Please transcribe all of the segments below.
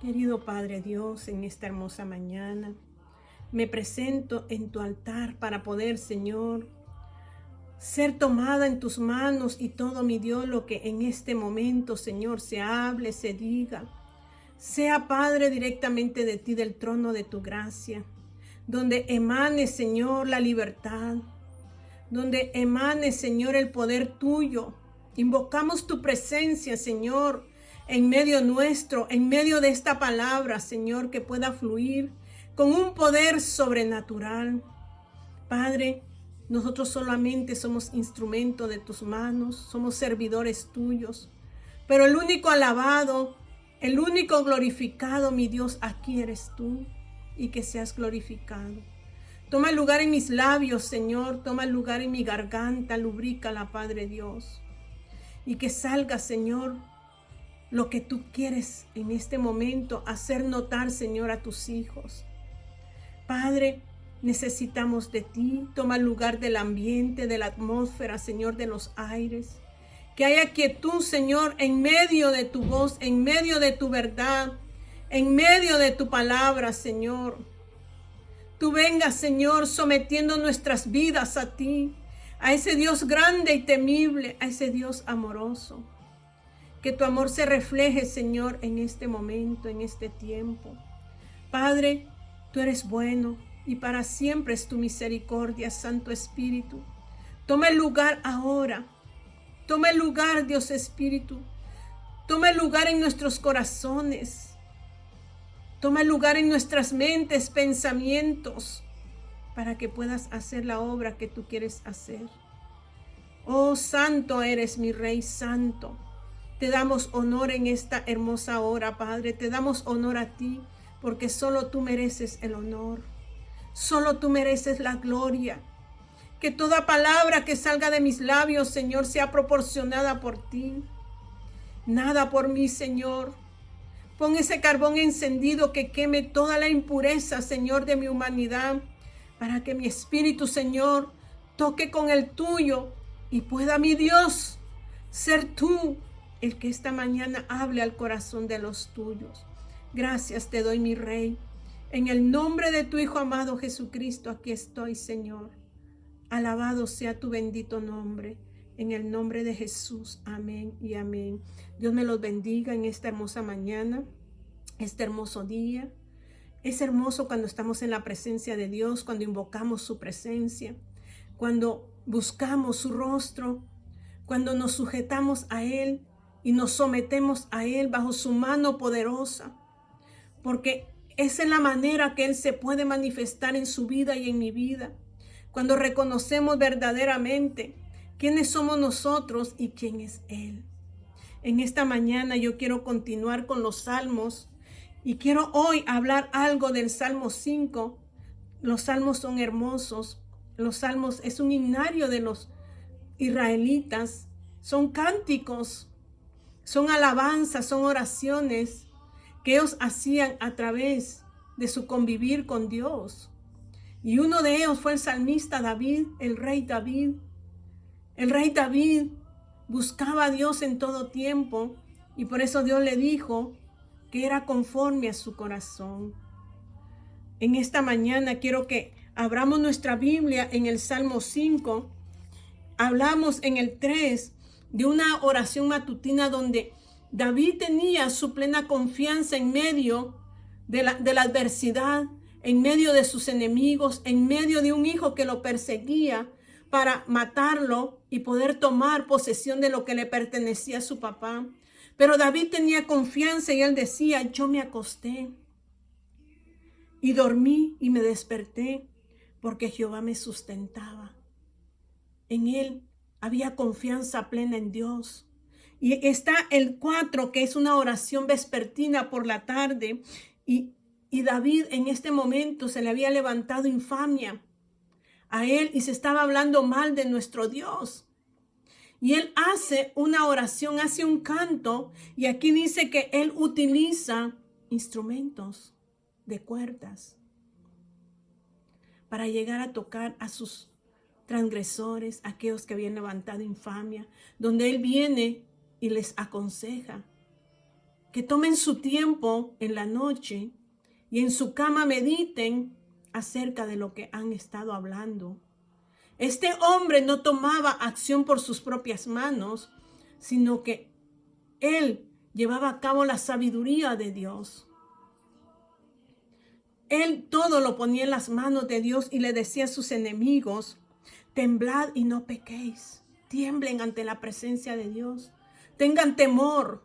Querido Padre Dios, en esta hermosa mañana, me presento en tu altar para poder, Señor, ser tomada en tus manos y todo, mi Dios, lo que en este momento, Señor, se hable, se diga, sea, Padre, directamente de ti, del trono de tu gracia, donde emane, Señor, la libertad, donde emane, Señor, el poder tuyo. Invocamos tu presencia, Señor, en medio nuestro, en medio de esta palabra, Señor, que pueda fluir con un poder sobrenatural. Padre, nosotros solamente somos instrumento de tus manos, somos servidores tuyos, pero el único alabado, el único glorificado, mi Dios, aquí eres tú, y que seas glorificado. Toma lugar en mis labios, Señor, toma lugar en mi garganta, lubrícala, Padre Dios, y que salga, Señor, lo que tú quieres en este momento hacer notar, Señor, a tus hijos. Padre, necesitamos de ti. Toma lugar del ambiente, de la atmósfera, Señor, de los aires. Que haya quietud, Señor, en medio de tu voz, en medio de tu verdad, en medio de tu palabra, Señor. Tú vengas, Señor, sometiendo nuestras vidas a ti, a ese Dios grande y temible, a ese Dios amoroso. Que tu amor se refleje, Señor, en este momento, en este tiempo. Padre, tú eres bueno y para siempre es tu misericordia, Santo Espíritu. Toma el lugar ahora. Toma el lugar, Dios Espíritu. Toma el lugar en nuestros corazones. Toma el lugar en nuestras mentes, pensamientos, para que puedas hacer la obra que tú quieres hacer. Oh, santo eres mi Rey, santo. Te damos honor en esta hermosa hora, Padre. Te damos honor a ti, porque solo tú mereces el honor. Solo tú mereces la gloria. Que toda palabra que salga de mis labios, Señor, sea proporcionada por ti. Nada por mí, Señor. Pon ese carbón encendido que queme toda la impureza, Señor, de mi humanidad, para que mi espíritu, Señor, toque con el tuyo y pueda, mi Dios, ser tú el que esta mañana hable al corazón de los tuyos. Gracias te doy, mi Rey. En el nombre de tu Hijo amado Jesucristo, aquí estoy, Señor. Alabado sea tu bendito nombre. En el nombre de Jesús. Amén y amén. Dios me los bendiga en esta hermosa mañana, este hermoso día. Es hermoso cuando estamos en la presencia de Dios, cuando invocamos su presencia, cuando buscamos su rostro, cuando nos sujetamos a Él y nos sometemos a Él bajo su mano poderosa, porque esa es la manera que Él se puede manifestar en su vida y en mi vida. Cuando reconocemos verdaderamente quiénes somos nosotros y quién es Él. En esta mañana yo quiero continuar con los salmos y quiero hoy hablar algo del Salmo 5. Los salmos son hermosos. Los salmos es un himnario de los israelitas. Son cánticos, son alabanzas, son oraciones que ellos hacían a través de su convivir con Dios. Y uno de ellos fue el salmista David, el rey David. El rey David buscaba a Dios en todo tiempo y por eso Dios le dijo que era conforme a su corazón. En esta mañana quiero que abramos nuestra Biblia en el Salmo 5. Hablamos en el 3 de una oración matutina donde David tenía su plena confianza en medio de la adversidad, en medio de sus enemigos, en medio de un hijo que lo perseguía para matarlo y poder tomar posesión de lo que le pertenecía a su papá. Pero David tenía confianza y él decía: yo me acosté y dormí y me desperté porque Jehová me sustentaba. En él había confianza plena en Dios. Y está el 4, que es una oración vespertina por la tarde. Y David en este momento se le había levantado infamia a él y se estaba hablando mal de nuestro Dios. Y él hace una oración, hace un canto. Y aquí dice que él utiliza instrumentos de cuerdas para llegar a tocar a sus transgresores, aquellos que habían levantado infamia, donde él viene y les aconseja. que tomen su tiempo en la noche y en su cama mediten acerca de lo que han estado hablando. Este hombre no tomaba acción por sus propias manos, sino que él llevaba a cabo la sabiduría de Dios. Él todo lo ponía en las manos de Dios y le decía a sus enemigos: temblad y no pequéis. Tiemblen ante la presencia de Dios. Tengan temor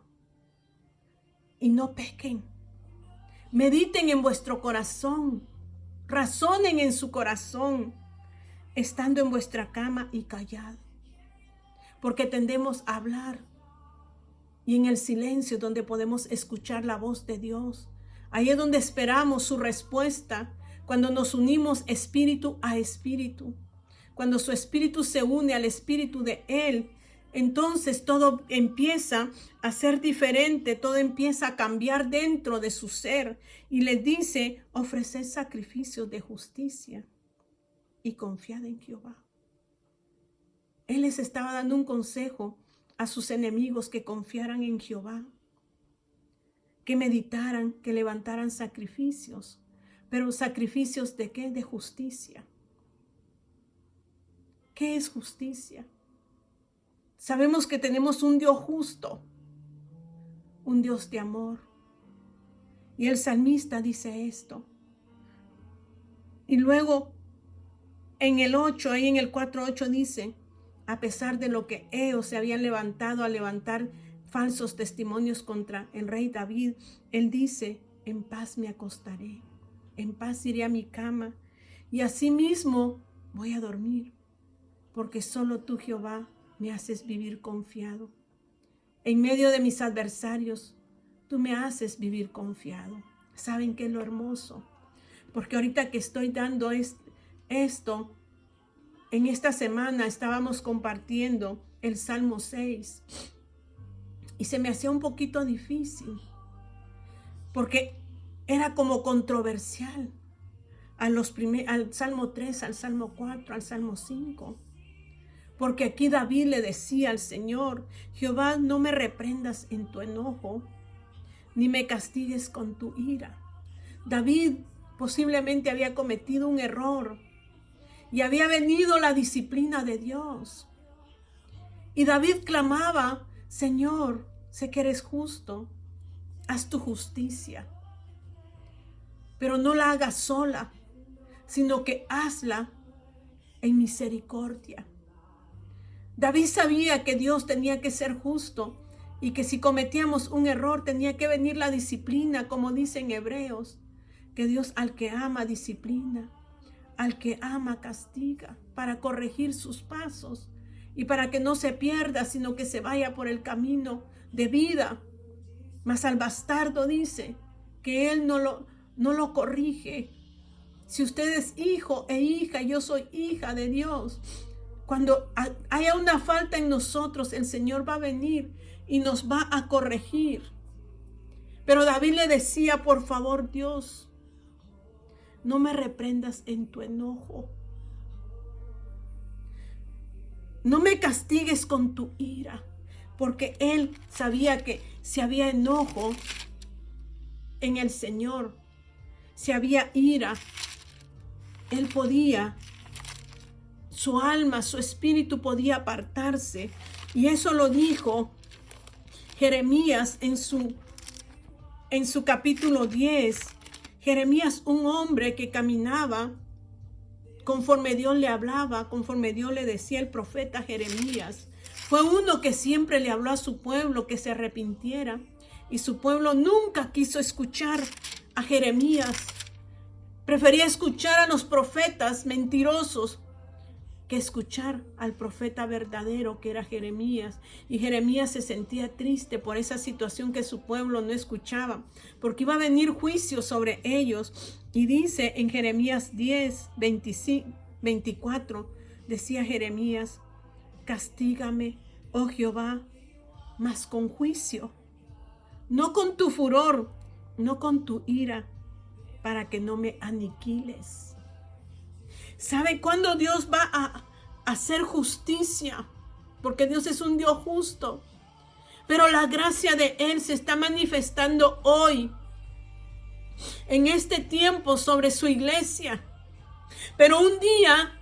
y no pequen. Mediten en vuestro corazón. Razonen en su corazón, estando en vuestra cama y callad. Porque tendemos a hablar. Y en el silencio donde podemos escuchar la voz de Dios. Ahí es donde esperamos su respuesta. Cuando nos unimos espíritu a espíritu. Cuando su espíritu se une al espíritu de Él, entonces todo empieza a ser diferente, todo empieza a cambiar dentro de su ser. Y les dice: ofreced sacrificios de justicia y confiad en Jehová. Él les estaba dando un consejo a sus enemigos: que confiaran en Jehová, que meditaran, que levantaran sacrificios. Pero ¿sacrificios de qué? De justicia. ¿Qué es justicia? Sabemos que tenemos un Dios justo, un Dios de amor. Y el salmista dice esto. Y luego en el 8, ahí en el 4:8 dice: a pesar de lo que ellos se habían levantado a levantar falsos testimonios contra el rey David, él dice: en paz me acostaré, en paz iré a mi cama, y asimismo voy a dormir. Porque solo tú, Jehová, me haces vivir confiado. En medio de mis adversarios, tú me haces vivir confiado. ¿Saben qué es lo hermoso? Porque ahorita que estoy dando esto, en esta semana estábamos compartiendo el Salmo 6. Y se me hacía un poquito difícil. Porque era como controversial. Al Salmo 3, al Salmo 4, al Salmo 5. Porque aquí David le decía al Señor: Jehová, no me reprendas en tu enojo, ni me castigues con tu ira. David posiblemente había cometido un error y había venido la disciplina de Dios. Y David clamaba: Señor, sé que eres justo, haz tu justicia, pero no la hagas sola, sino que hazla en misericordia. David sabía que Dios tenía que ser justo y que si cometíamos un error tenía que venir la disciplina, como dice en Hebreos, que Dios al que ama disciplina, al que ama castiga, para corregir sus pasos y para que no se pierda, sino que se vaya por el camino de vida. Mas al bastardo dice que él no lo corrige. Si usted es hijo e hija, yo soy hija de Dios. Cuando haya una falta en nosotros, el Señor va a venir y nos va a corregir. Pero David le decía: por favor, Dios, no me reprendas en tu enojo. No me castigues con tu ira. Porque él sabía que si había enojo en el Señor, si había ira, él podía, su alma, su espíritu podía apartarse. Y eso lo dijo Jeremías en su capítulo 10. Jeremías, un hombre que caminaba conforme Dios le hablaba, conforme Dios le decía el profeta Jeremías. Fue uno que siempre le habló a su pueblo que se arrepintiera. Y su pueblo nunca quiso escuchar a Jeremías. Prefería escuchar a los profetas mentirosos que escuchar al profeta verdadero, que era Jeremías. Y Jeremías se sentía triste por esa situación que su pueblo no escuchaba, porque iba a venir juicio sobre ellos. Y dice en Jeremías 10, 24, decía Jeremías: castígame, oh Jehová, mas con juicio, no con tu furor, no con tu ira, para que no me aniquiles. ¿Sabe cuándo Dios va a hacer justicia? Porque Dios es un Dios justo. Pero la gracia de Él se está manifestando hoy, en este tiempo, sobre su iglesia. Pero un día,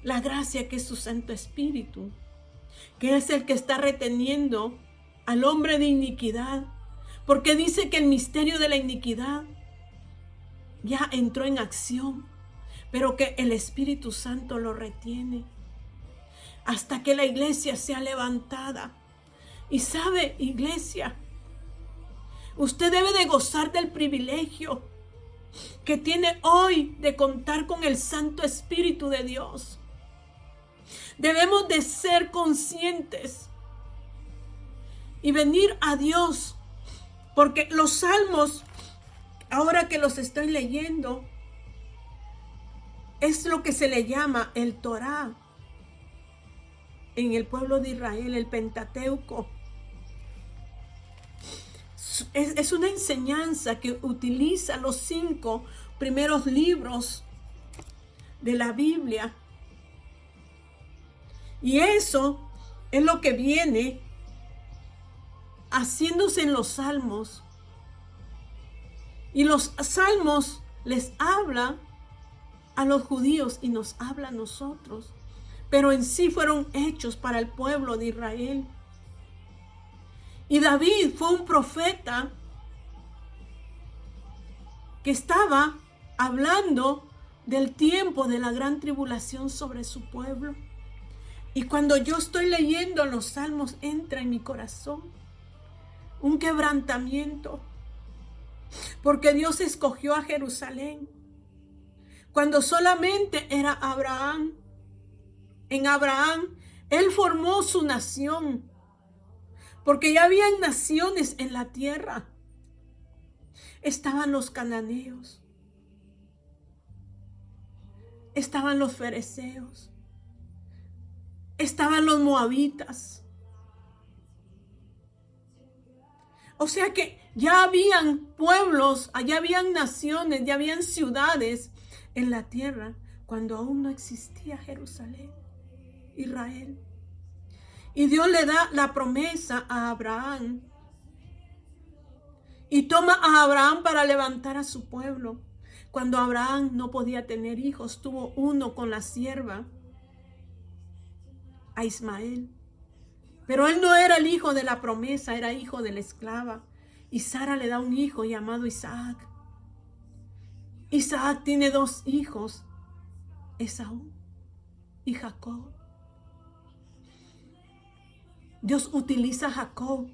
la gracia, que es su Santo Espíritu, que es el que está reteniendo al hombre de iniquidad, porque dice que el misterio de la iniquidad ya entró en acción, pero que el Espíritu Santo lo retiene hasta que la iglesia sea levantada. Y sabe, iglesia, usted debe de gozar del privilegio que tiene hoy de contar con el Santo Espíritu de Dios. Debemos de ser conscientes y venir a Dios, porque los salmos, ahora que los estoy leyendo, es lo que se le llama el Torá en el pueblo de Israel, el Pentateuco. Es una enseñanza que utiliza los 5 primeros libros de la Biblia. Y eso es lo que viene haciéndose en los salmos. Y los salmos les habla a los judíos y nos habla a nosotros. Pero en sí fueron hechos para el pueblo de Israel. Y David fue un profeta que estaba hablando del tiempo de la gran tribulación sobre su pueblo. Y cuando yo estoy leyendo los salmos, entra en mi corazón un quebrantamiento, porque Dios escogió a Jerusalén cuando solamente era Abraham. En Abraham, Él formó su nación, porque ya habían naciones en la tierra. Estaban los cananeos, estaban los fereceos, estaban los moabitas. O sea que ya habían pueblos, ya habían naciones, ya habían ciudades en la tierra cuando aún no existía Jerusalén, Israel. Y Dios le da la promesa a Abraham. Y toma a Abraham para levantar a su pueblo. Cuando Abraham no podía tener hijos, tuvo uno con la sierva, a Ismael. Pero él no era el hijo de la promesa, era hijo de la esclava. Y Sara le da un hijo llamado Isaac. Isaac tiene 2 hijos, Esaú y Jacob. Dios utiliza a Jacob.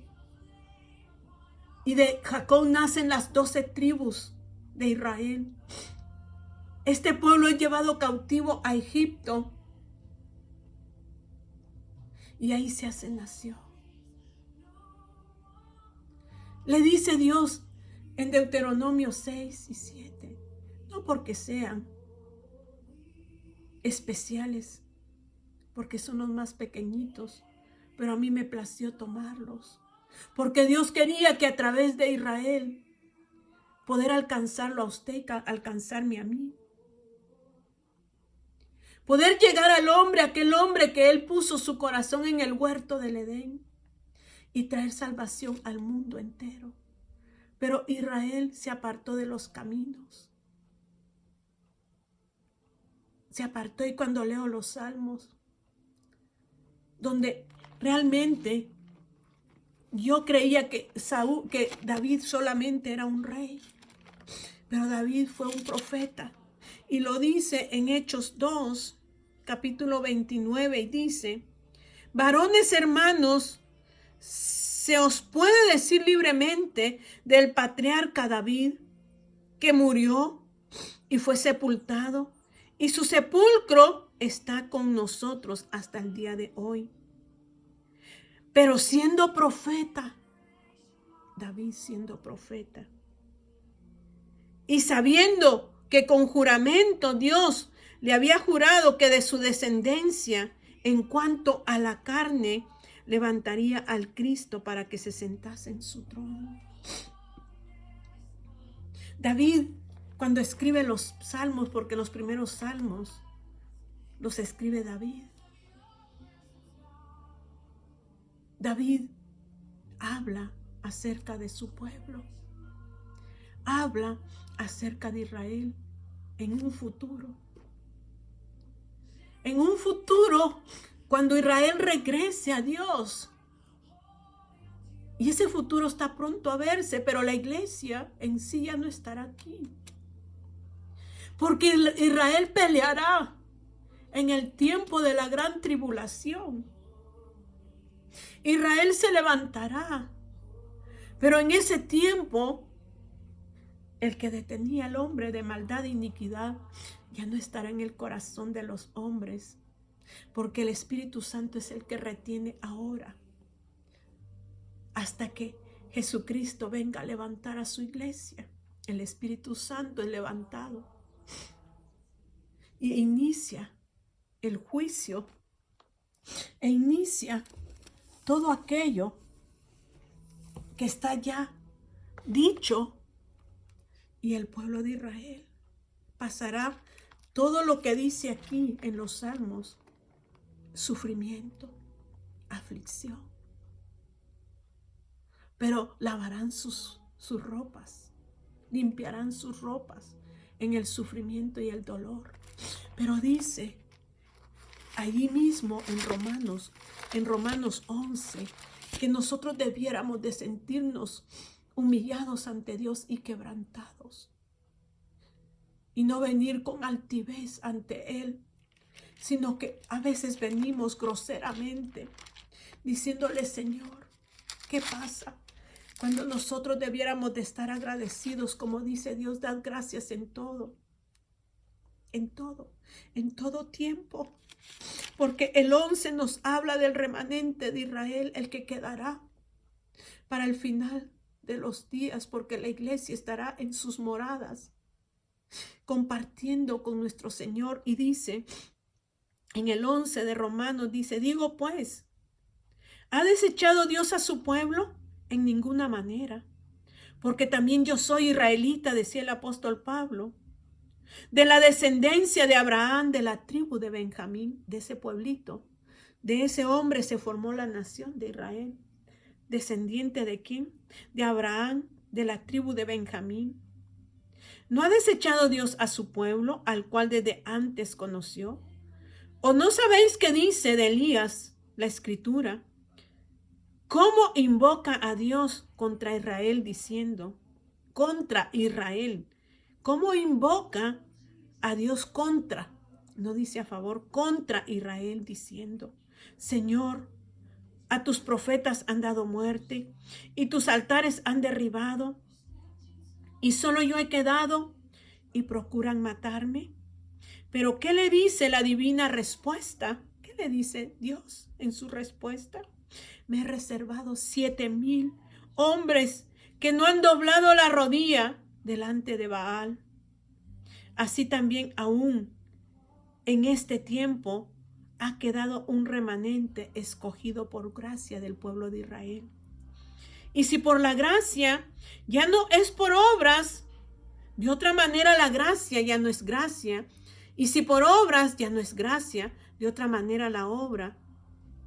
Y de Jacob nacen las 12 tribus de Israel. Este pueblo es llevado cautivo a Egipto. Y ahí se hace nación. Le dice Dios en Deuteronomio 6 y 7. No porque sean especiales, porque son los más pequeñitos, pero a mí me plació tomarlos. Porque Dios quería que a través de Israel poder alcanzarlo a usted y alcanzarme a mí. Poder llegar al hombre, aquel hombre que Él puso su corazón en el huerto del Edén, y traer salvación al mundo entero. Pero Israel se apartó de los caminos. Se apartó, y cuando leo los salmos, donde realmente yo creía que David solamente era un rey, pero David fue un profeta. Y lo dice en Hechos 2, capítulo 29, y dice: varones hermanos, se os puede decir libremente del patriarca David, que murió y fue sepultado, y su sepulcro está con nosotros hasta el día de hoy. Pero siendo profeta, David siendo profeta, y sabiendo que con juramento Dios le había jurado que de su descendencia, en cuanto a la carne, levantaría al Cristo para que se sentase en su trono. David, cuando escribe los salmos, porque los primeros salmos los escribe David. David habla acerca de su pueblo. Habla acerca de Israel en un futuro. En un futuro, cuando Israel regrese a Dios. Y ese futuro está pronto a verse, pero la iglesia en sí ya no estará aquí. Porque Israel peleará en el tiempo de la gran tribulación. Israel se levantará, pero en ese tiempo, el que detenía al hombre de maldad e iniquidad ya no estará en el corazón de los hombres, porque el Espíritu Santo es el que retiene ahora, hasta que Jesucristo venga a levantar a su iglesia. El Espíritu Santo es levantado y inicia el juicio e inicia todo aquello que está ya dicho, y el pueblo de Israel pasará todo lo que dice aquí en los Salmos: sufrimiento, aflicción. Pero lavarán sus ropas, limpiarán sus ropas en el sufrimiento y el dolor. Pero dice allí mismo en Romanos 11, que nosotros debiéramos de sentirnos humillados ante Dios y quebrantados, y no venir con altivez ante Él, sino que a veces venimos groseramente diciéndole: Señor, ¿qué pasa? Cuando nosotros debiéramos de estar agradecidos, como dice Dios: dad gracias en todo tiempo. Porque el 11 nos habla del remanente de Israel, el que quedará para el final de los días, porque la iglesia estará en sus moradas compartiendo con nuestro Señor. Y dice en el 11 de Romanos, dice: digo pues, ¿ha desechado Dios a su pueblo? En ninguna manera, porque también yo soy israelita, decía el apóstol Pablo, de la descendencia de Abraham, de la tribu de Benjamín, de ese pueblito. De ese hombre se formó la nación de Israel. ¿Descendiente de quién? De Abraham, de la tribu de Benjamín. ¿No ha desechado Dios a su pueblo, al cual desde antes conoció? ¿O no sabéis qué dice de Elías la Escritura? ¿Cómo invoca a Dios contra Israel diciendo? Contra Israel. ¿Cómo invoca a Dios contra? No dice a favor, contra Israel, diciendo: Señor, a tus profetas han dado muerte y tus altares han derribado, y solo yo he quedado y procuran matarme. Pero ¿qué le dice la divina respuesta? ¿Qué le dice Dios en su respuesta? Me he reservado 7,000 hombres que no han doblado la rodilla delante de Baal. Así también aún en este tiempo ha quedado un remanente escogido por gracia del pueblo de Israel. Y si por la gracia ya no es por obras, de otra manera la gracia ya no es gracia. Y si por obras ya no es gracia, de otra manera la obra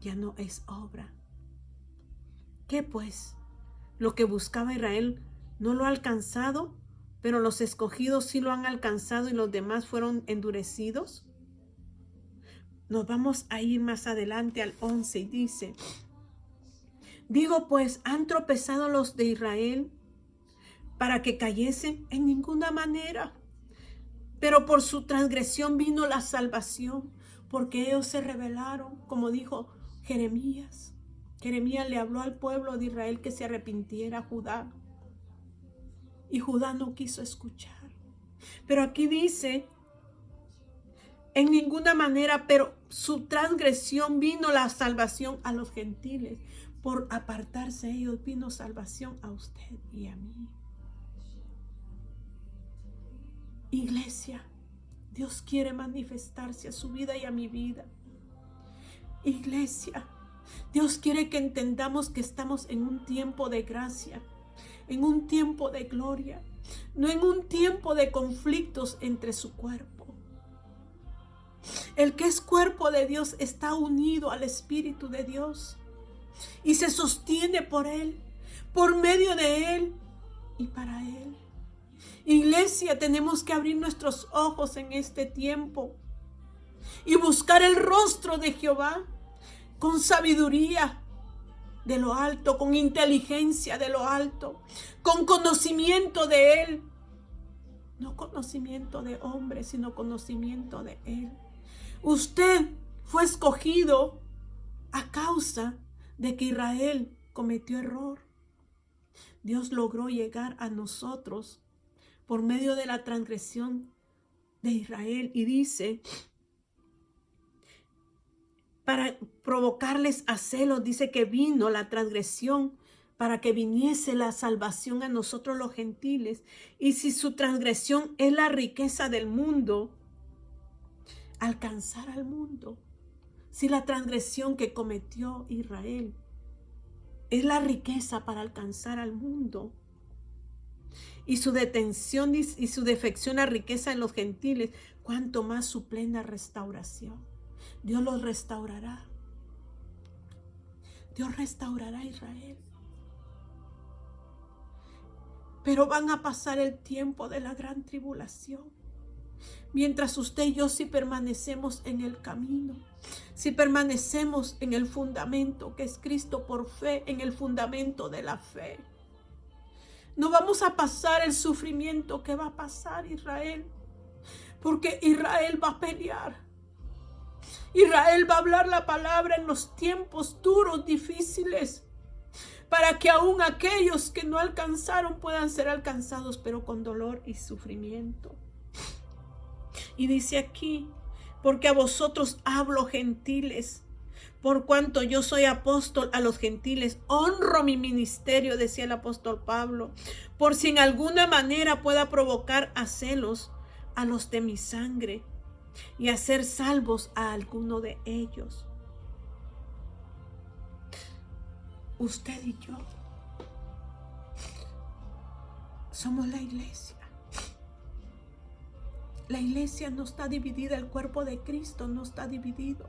ya no es obra. ¿Qué pues? Lo que buscaba Israel no lo ha alcanzado, pero los escogidos sí lo han alcanzado y los demás fueron endurecidos. Nos vamos a ir más adelante al 11 y dice: digo pues, ¿han tropezado los de Israel para que cayesen? En ninguna manera. Pero por su transgresión vino la salvación, porque ellos se rebelaron, como dijo Jeremías. Jeremías le habló al pueblo de Israel que se arrepintiera, Judá. Y Judá no quiso escuchar. Pero aquí dice: en ninguna manera, pero su transgresión vino la salvación a los gentiles. Por apartarse ellos vino salvación a usted y a mí. Iglesia, Dios quiere manifestarse a su vida y a mi vida. Iglesia, Dios quiere que entendamos que estamos en un tiempo de gracia, en un tiempo de gloria, no en un tiempo de conflictos entre su cuerpo. El que es cuerpo de Dios está unido al Espíritu de Dios. y se sostiene por Él, por medio de Él y para Él. Iglesia, tenemos que abrir nuestros ojos en este tiempo y buscar el rostro de Jehová con sabiduría de lo alto, con inteligencia de lo alto, con conocimiento de Él. No conocimiento de hombre, sino conocimiento de Él. Usted fue escogido a causa de que Israel cometió error. Dios logró llegar a nosotros por medio de la transgresión de Israel y dice, para provocarles a celos, dice que vino la transgresión para que viniese la salvación a nosotros los gentiles. Y si su transgresión es la riqueza del mundo, alcanzar al mundo. Si la transgresión que cometió Israel es la riqueza para alcanzar al mundo, y su detención y su defección a riqueza en los gentiles, cuanto más su plena restauración. Dios los restaurará. Dios restaurará a Israel. Pero van a pasar el tiempo de la gran tribulación. Mientras usted y yo, si permanecemos en el camino, si permanecemos en el fundamento que es Cristo por fe, en el fundamento de la fe, no vamos a pasar el sufrimiento que va a pasar Israel, porque Israel va a pelear. Israel va a hablar la palabra en los tiempos duros, difíciles, para que aún aquellos que no alcanzaron puedan ser alcanzados, pero con dolor y sufrimiento. Y dice aquí, porque a vosotros hablo, gentiles, por cuanto yo soy apóstol a los gentiles, honro mi ministerio, decía el apóstol Pablo, por si en alguna manera pueda provocar a celos a los de mi sangre y hacer salvos a alguno de ellos. Usted y yo somos la iglesia. La iglesia no está dividida, el cuerpo de Cristo no está dividido.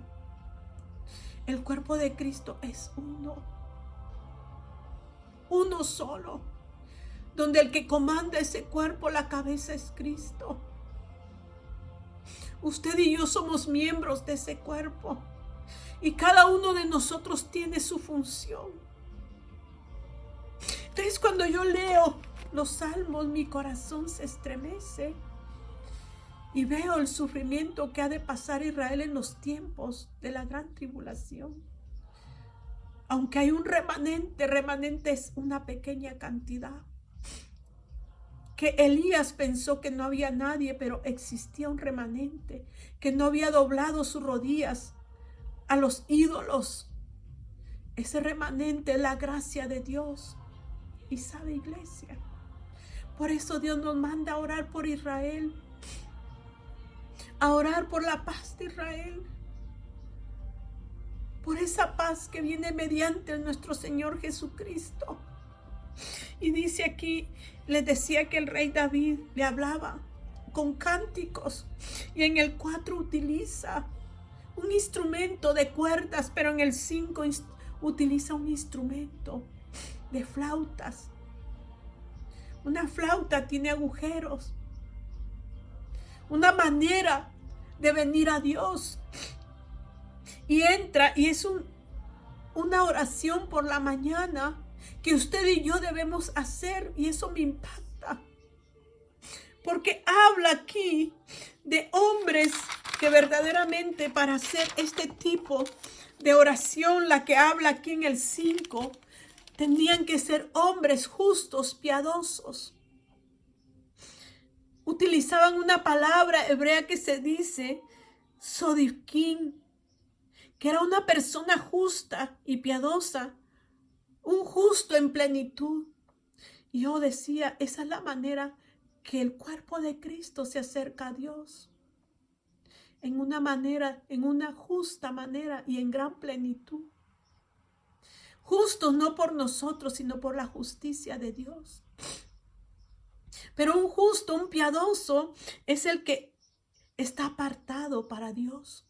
El cuerpo de Cristo es uno solo, donde el que comanda ese cuerpo, la cabeza es Cristo. Usted y yo somos miembros de ese cuerpo y cada uno de nosotros tiene su función. Entonces, cuando yo leo los salmos, mi corazón se estremece y veo el sufrimiento que ha de pasar Israel en los tiempos de la gran tribulación. Aunque hay un remanente es una pequeña cantidad. Que Elías pensó que no había nadie, pero existía un remanente que no había doblado sus rodillas a los ídolos. Ese remanente es la gracia de Dios. Y sabe, iglesia, por eso Dios nos manda a orar por Israel, a orar por la paz de Israel, por esa paz que viene mediante nuestro Señor Jesucristo. Y dice aquí, les decía que el rey David le hablaba con cánticos, y en el 4 utiliza un instrumento de cuerdas, pero en el 5 utiliza un instrumento de flautas. Una flauta tiene agujeros, una manera de venir a Dios, y entra y es una oración por la mañana que usted y yo debemos hacer, y eso me impacta porque habla aquí de hombres que verdaderamente para hacer este tipo de oración, la que habla aquí en el 5, tenían que ser hombres justos, piadosos. Utilizaban una palabra hebrea que se dice sodiquín, que era una persona justa y piadosa, un justo en plenitud. Y yo decía, esa es la manera que el cuerpo de Cristo se acerca a Dios. En una manera, en una justa manera y en gran plenitud. Justos no por nosotros, sino por la justicia de Dios. Pero un justo, un piadoso, es el que está apartado para Dios.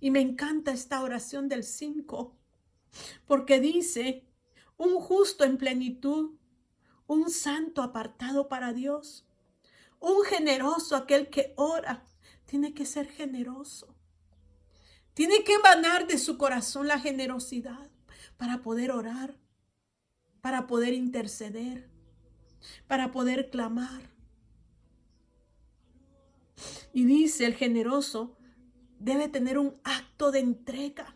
Y me encanta esta oración del 5, porque dice, un justo en plenitud, un santo apartado para Dios, un generoso aquel que ora. Tiene que ser generoso. Tiene que emanar de su corazón la generosidad para poder orar, para poder interceder, para poder clamar. Y dice, el generoso debe tener un acto de entrega.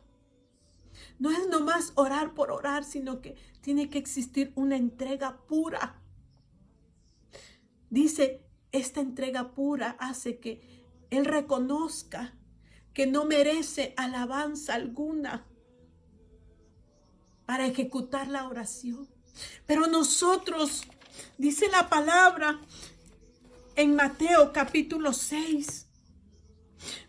No es nomás orar por orar, sino que tiene que existir una entrega pura. Dice, esta entrega pura hace que él reconozca que no merece alabanza alguna para ejecutar la oración. Pero nosotros, dice la palabra en Mateo capítulo 6,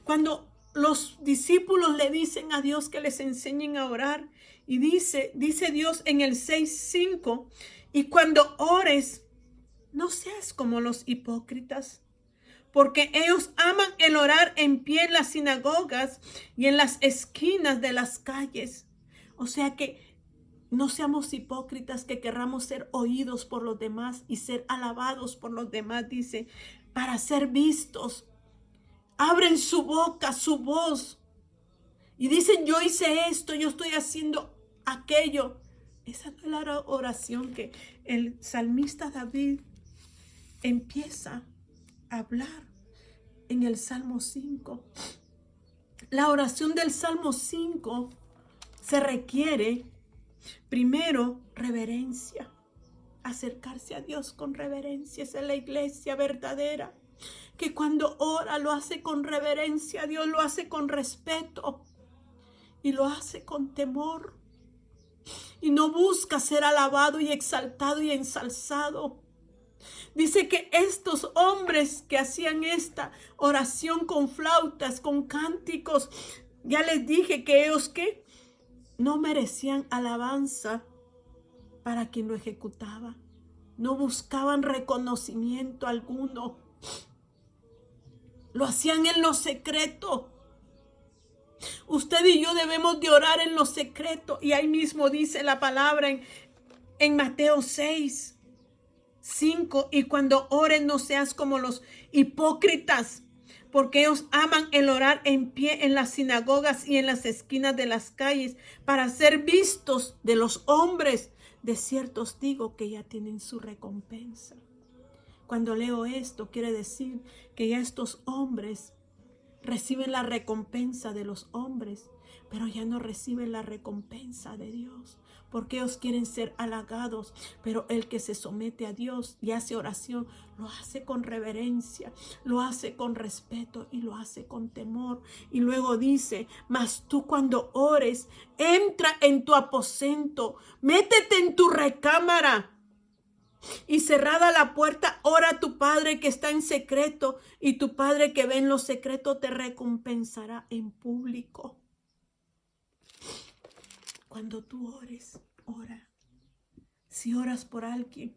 cuando los discípulos le dicen a Dios que les enseñen a orar, y dice Dios en el 6:5, y cuando ores, no seas como los hipócritas, porque ellos aman el orar en pie en las sinagogas y en las esquinas de las calles. O sea que no seamos hipócritas que querramos ser oídos por los demás y ser alabados por los demás, dice, para ser vistos. Abren su boca, su voz, y dicen, yo hice esto, yo estoy haciendo aquello. Esa no es la oración que el salmista David empieza a hablar en el Salmo 5. La oración del Salmo 5 se requiere primero reverencia, acercarse a Dios con reverencia. Esa es la iglesia verdadera, que cuando ora lo hace con reverencia a Dios, lo hace con respeto y lo hace con temor, y no busca ser alabado y exaltado y ensalzado. Dice que estos hombres que hacían esta oración con flautas, con cánticos, ya les dije que ellos que no merecían alabanza para quien lo ejecutaba. No buscaban reconocimiento alguno. Lo hacían en lo secreto. Usted y yo debemos de orar en lo secreto. Y ahí mismo dice la palabra en Mateo 6:5. Y cuando oren, no seas como los hipócritas, porque ellos aman el orar en pie en las sinagogas y en las esquinas de las calles para ser vistos de los hombres. De cierto os digo que ya tienen su recompensa. Cuando leo esto, quiere decir que ya estos hombres reciben la recompensa de los hombres, pero ya no reciben la recompensa de Dios, porque ellos quieren ser halagados. Pero el que se somete a Dios y hace oración, lo hace con reverencia, lo hace con respeto y lo hace con temor. Y luego dice, mas tú cuando ores, entra en tu aposento, métete en tu recámara, y cerrada la puerta, ora a tu Padre que está en secreto, y tu Padre que ve en lo secreto te recompensará en público. Cuando tú ores, ora. Si oras por alguien,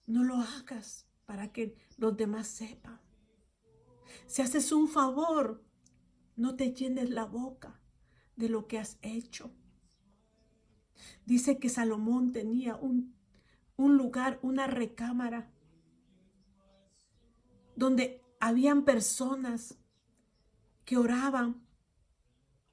no lo hagas para que los demás sepan. Si haces un favor, no te llenes la boca de lo que has hecho. Dice que Salomón tenía un lugar, una recámara, donde habían personas que oraban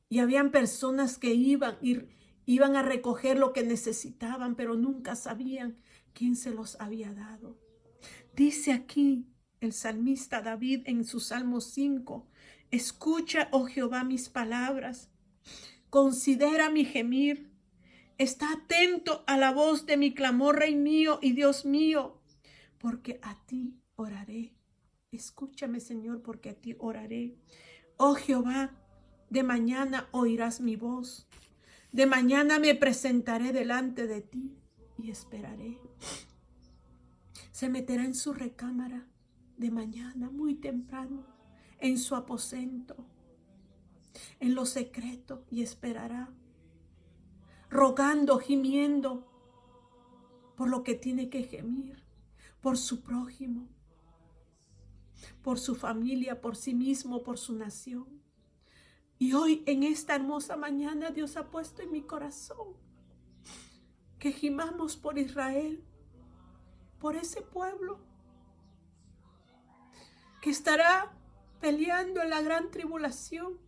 y habían personas que iban a recoger lo que necesitaban, pero nunca sabían quién se los había dado. Dice aquí el salmista David en su Salmo 5, escucha, oh Jehová, mis palabras, considera mi gemir. Está atento a la voz de mi clamor, Rey mío y Dios mío, porque a ti oraré. Escúchame, Señor, porque a ti oraré. Oh Jehová, de mañana oirás mi voz. De mañana me presentaré delante de ti y esperaré. Se meterá en su recámara de mañana, muy temprano, en su aposento, en lo secreto, y esperará, rogando, gimiendo por lo que tiene que gemir, por su prójimo. por su familia, por sí mismo, por su nación. Y hoy en esta hermosa mañana Dios ha puesto en mi corazón que gimamos por Israel, por ese pueblo que estará peleando en la gran tribulación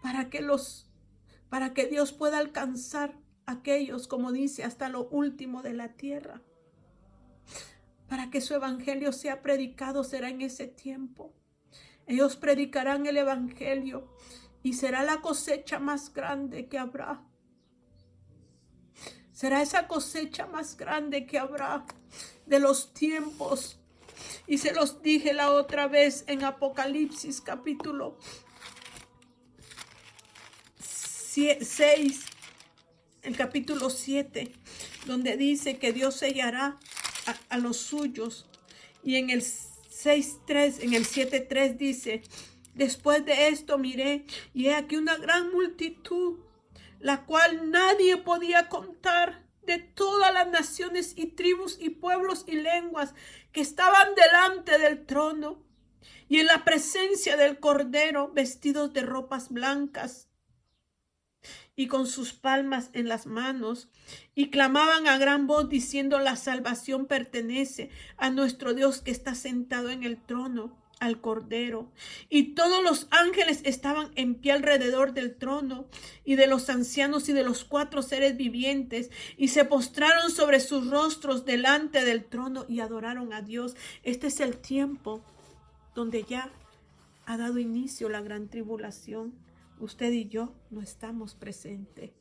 para que Dios pueda alcanzar a aquellos, como dice, hasta lo último de la tierra. Para que su evangelio sea predicado será en ese tiempo. Ellos predicarán el evangelio y será la cosecha más grande que habrá. Será esa cosecha más grande que habrá de los tiempos. Y se los dije la otra vez en Apocalipsis capítulo 6, el capítulo 7, donde dice que Dios sellará a los suyos. Y en el 6:3, en el 7:3 dice: después de esto miré, y he aquí una gran multitud, la cual nadie podía contar, de todas las naciones y tribus y pueblos y lenguas, que estaban delante del trono y en la presencia del Cordero, vestidos de ropas blancas y con sus palmas en las manos, y clamaban a gran voz diciendo: la salvación pertenece a nuestro Dios que está sentado en el trono, al Cordero. Y todos los ángeles estaban en pie alrededor del trono y de los ancianos y de los 4 seres vivientes, y se postraron sobre sus rostros delante del trono y adoraron a Dios. Este es el tiempo donde ya ha dado inicio la gran tribulación. Usted y yo no estamos presentes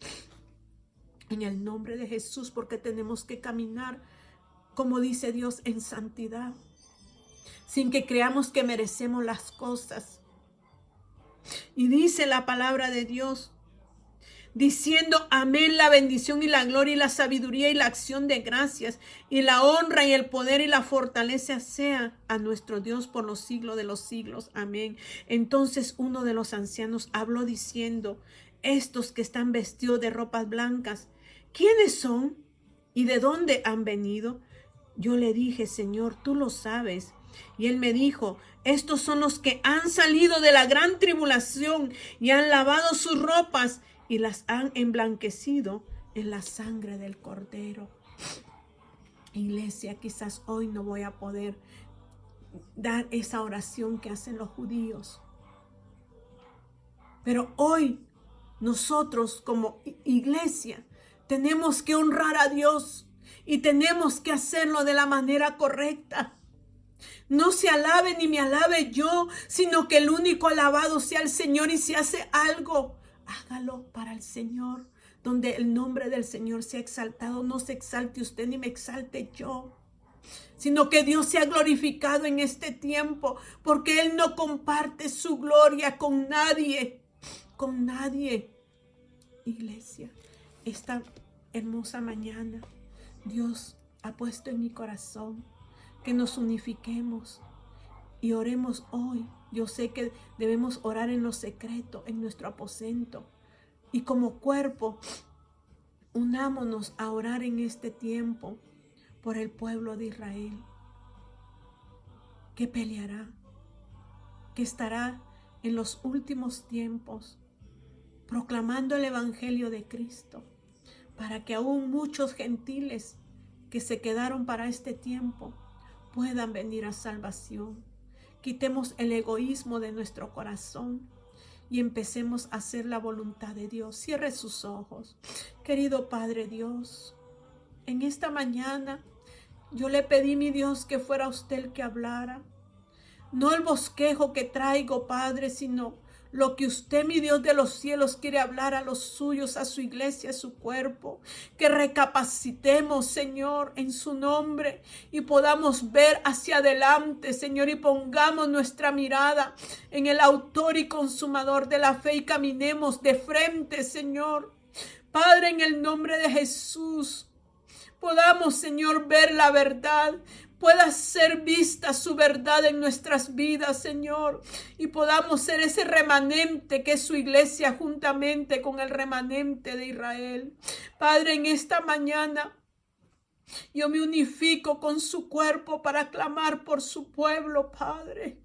en el nombre de Jesús, porque tenemos que caminar, como dice Dios, en santidad, sin que creamos que merecemos las cosas. Y dice la palabra de Dios, diciendo: amén, la bendición y la gloria y la sabiduría y la acción de gracias y la honra y el poder y la fortaleza sea a nuestro Dios por los siglos de los siglos. Amén. Entonces uno de los ancianos habló diciendo: estos que están vestidos de ropas blancas, ¿quiénes son y de dónde han venido? Yo le dije: Señor, tú lo sabes. Y él me dijo: estos son los que han salido de la gran tribulación y han lavado sus ropas y las han emblanquecido en la sangre del Cordero. Iglesia, quizás hoy no voy a poder dar esa oración que hacen los judíos, pero hoy nosotros como iglesia tenemos que honrar a Dios y tenemos que hacerlo de la manera correcta. No se alabe ni me alabe yo, sino que el único alabado sea el Señor. Y si hace algo, hágalo para el Señor, donde el nombre del Señor sea exaltado. No se exalte usted ni me exalte yo, sino que Dios sea glorificado en este tiempo, porque Él no comparte su gloria con nadie, con nadie. Iglesia, esta hermosa mañana Dios ha puesto en mi corazón que nos unifiquemos y oremos hoy. Yo sé que debemos orar en lo secreto, en nuestro aposento, y como cuerpo unámonos a orar en este tiempo por el pueblo de Israel, que peleará, que estará en los últimos tiempos proclamando el evangelio de Cristo, para que aún muchos gentiles que se quedaron para este tiempo puedan venir a salvación. Quitemos el egoísmo de nuestro corazón y empecemos a hacer la voluntad de Dios. Cierre sus ojos. Querido Padre Dios, en esta mañana yo le pedí, mi Dios, que fuera usted el que hablara. No el bosquejo que traigo, Padre, sino lo que usted, mi Dios de los cielos, quiere hablar a los suyos, a su iglesia, a su cuerpo. Que recapacitemos, Señor, en su nombre y podamos ver hacia adelante, Señor, y pongamos nuestra mirada en el autor y consumador de la fe y caminemos de frente, Señor. Padre, en el nombre de Jesús, podamos, Señor, ver la verdad, pueda ser vista su verdad en nuestras vidas, Señor, y podamos ser ese remanente que es su iglesia juntamente con el remanente de Israel. Padre, en esta mañana yo me unifico con su cuerpo para clamar por su pueblo, Padre.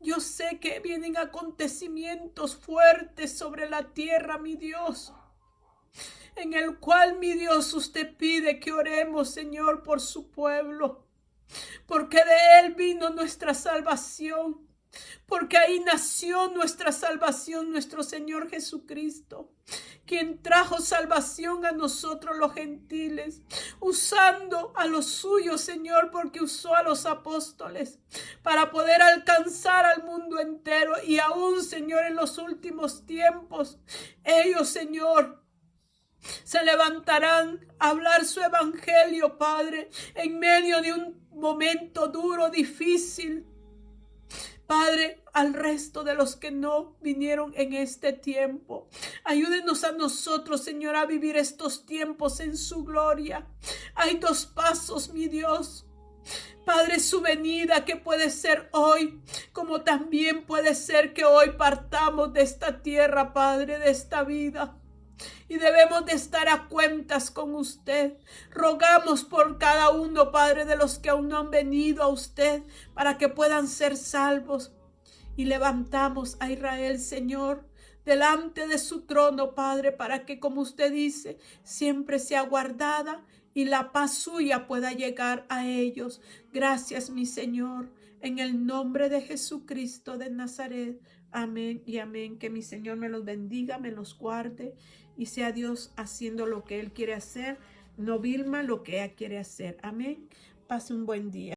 Yo sé que vienen acontecimientos fuertes sobre la tierra, mi Dios, en el cual, mi Dios, usted pide que oremos, Señor, por su pueblo, porque de él vino nuestra salvación. Porque ahí nació nuestra salvación, nuestro Señor Jesucristo, quien trajo salvación a nosotros los gentiles, usando a los suyos, Señor, porque usó a los apóstoles para poder alcanzar al mundo entero. Y aún, Señor, en los últimos tiempos, ellos, Señor, se levantarán a hablar su evangelio, Padre, en medio de un momento duro, difícil. Padre, al resto de los que no vinieron en este tiempo, ayúdenos a nosotros, Señor, a vivir estos tiempos en su gloria. Hay dos pasos, mi Dios. Padre, su venida, que puede ser hoy, como también puede ser que hoy partamos de esta tierra, Padre, de esta vida. Y debemos de estar a cuentas con usted. Rogamos por cada uno, Padre, de los que aún no han venido a usted, para que puedan ser salvos. Y levantamos a Israel, Señor, delante de su trono, Padre, para que, como usted dice, siempre sea guardada y la paz suya pueda llegar a ellos. Gracias, mi Señor, en el nombre de Jesucristo de Nazaret. Amén y amén. Que mi Señor me los bendiga, me los guarde y sea Dios haciendo lo que Él quiere hacer, no Vilma lo que ella quiere hacer. Amén. Pase un buen día.